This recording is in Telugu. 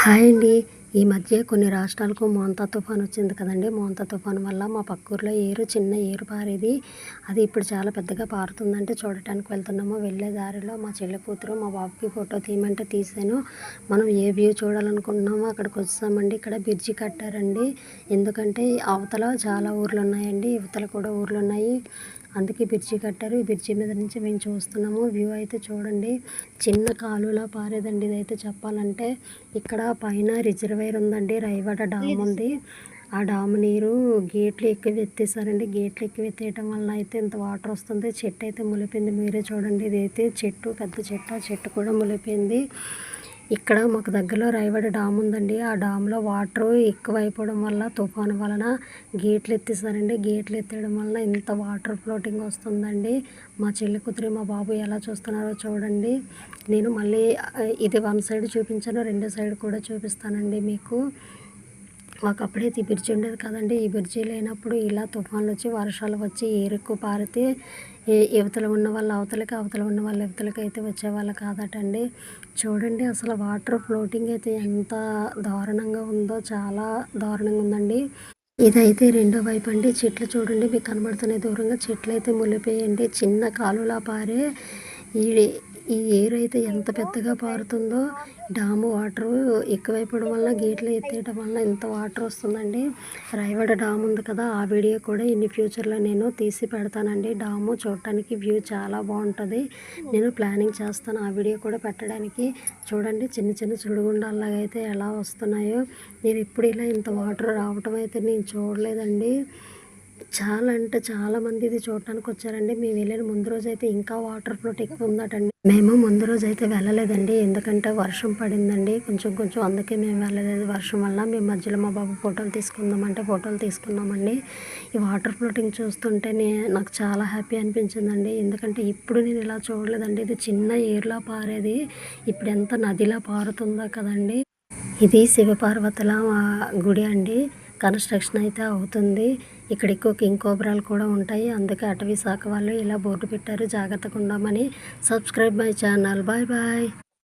హాయ్ అండి. ఈ మధ్య కొన్ని రాష్ట్రాలకు మోంతా తుఫాన్ వచ్చింది కదండీ! మోంతా తుఫాన్ వల్ల మా పక్కూర్లో చిన్న ఏరు పారేది. అది ఇప్పుడు చాలా పెద్దగా పారుతుందంటే చూడటానికి వెళ్తున్నాము. వెళ్ళే దారిలో మా చెల్లి కూతురు మా బాబుకి ఫోటో తీయమంటే తీశాను. మనం ఏ వ్యూ చూడాలనుకుంటున్నామో అక్కడికి వచ్చేసామండి. ఇక్కడ బ్రిడ్జి కట్టారండి. ఎందుకంటే అవతల చాలా ఊర్లున్నాయండి. ఇవతల కూడా ఊర్లున్నాయి. అందుకే బ్రిడ్జి కట్టారు. ఈ బ్రిడ్జి మీద నుంచి మేము చూస్తున్నాము. వ్యూ అయితే చూడండి. చిన్న కాలువలా పారేదండి ఇదైతే చెప్పాలంటే. ఇక్కడ పైన రిజర్వాయర్ ఉందండి. రైవాడ డామ్ ఉంది. ఆ డామ్ నీరు గేట్లు ఎక్కువ ఎత్తేసారండి. గేట్లు ఎక్కువ ఎత్తేయటం వల్ల అయితే ఇంత వాటర్ వస్తుంది. చెట్టు అయితే ములిపోయింది. మీరే చూడండి. ఇదైతే చెట్టు, పెద్ద చెట్టు. ఆ చెట్టు కూడా ములిపోయింది. ఇక్కడ మాకు దగ్గరలో రైవాడ డామ్ ఉందండి. ఆ డామ్లో వాటర్ ఎక్కువ అయిపోవడం వల్ల తుఫాను వలన గేట్లు ఎత్తేసారండి. గేట్లు ఎత్తేయడం వలన ఇంత వాటర్ ఫ్లోటింగ్ వస్తుందండి. మా చెల్లి కూతురు మా బాబు ఎలా చూస్తున్నారో చూడండి. నేను మళ్ళీ ఇది వన్ సైడ్ చూపించాను, రెండో సైడ్ కూడా చూపిస్తానండి మీకు. ఒకప్పుడైతే ఈ బ్రిడ్జి ఉండేది కదండి. ఈ బ్రిడ్జి లేనప్పుడు ఇలా తుఫాన్లు వచ్చి వర్షాలు వచ్చి ఏరుకు పారితే యువతల ఉన్న వాళ్ళు అవతలకి, అవతల ఉన్న వాళ్ళు యువతలకి అయితే వచ్చేవాళ్ళు కాదటండి. చూడండి అసలు వాటర్ ఫ్లోటింగ్ అయితే ఎంత దారుణంగా ఉందో, చాలా దారుణంగా ఉందండి. ఇదైతే రెండో వైపు అండి. చెట్లు చూడండి మీకు కనబడుతున్నాయి దూరంగా. చెట్లు అయితే మునిగిపోయాయండి. చిన్న కాలువలా పారే ఈ ఈ ఏరు అయితే ఎంత పెద్దగా పారుతుందో. డాము వాటరు ఎక్కువైపోవడం వల్ల గేట్లు ఎత్తేయడం వల్ల ఇంత వాటర్ వస్తుందండి. రాయవాడ డామ్ ఉంది కదా, ఆ వీడియో కూడా ఫ్యూచర్లో నేను తీసి పెడతానండి. డాము చూడటానికి వ్యూ చాలా బాగుంటుంది. నేను ప్లానింగ్ చేస్తాను ఆ వీడియో కూడా పెట్టడానికి. చూడండి చిన్న చిన్న సుడిగుండాల్లాగా అయితే ఎలా వస్తున్నాయో. నేను ఎప్పుడు ఇలా ఇంత వాటర్ రావటం అయితే నేను చూడలేదండి. చాలా అంటే చాలామంది ఇది చూడటానికి వచ్చారండి. మేము వెళ్ళిన ముందు రోజు అయితే ఇంకా వాటర్ ఫ్లోట్ ఎక్కువ ఉందటండి. మేము ముందు రోజు అయితే వెళ్ళలేదండి. ఎందుకంటే వర్షం పడిందండి కొంచెం కొంచెం. అందుకే మేము వెళ్ళలేదు. వర్షం వల్ల మేము మధ్యలో మా బాబు ఫోటోలు తీసుకుందామంటే ఫోటోలు తీసుకున్నామండి. ఈ వాటర్ ఫ్లోటింగ్ చూస్తుంటే నాకు చాలా హ్యాపీ అనిపించిందండి. ఎందుకంటే ఇప్పుడు నేను ఇలా చూడలేదండి. ఇది చిన్న ఏరులా పారేది ఇప్పుడు ఎంత నదిలా పారుతుందో కదండి. ఇది శివపార్వతుల గుడి అండి. కన్స్ట్రక్షన్ అయితే అవుతుంది. ఇక్కడ ఎక్కువ కింగ్ కోబ్రాలు కూడా ఉంటాయి. అందుకే అటవీ శాఖ వాళ్ళు ఇలా బోర్డు పెట్టారు, జాగ్రత్తగా ఉండమని. Subscribe my channel. Bye bye.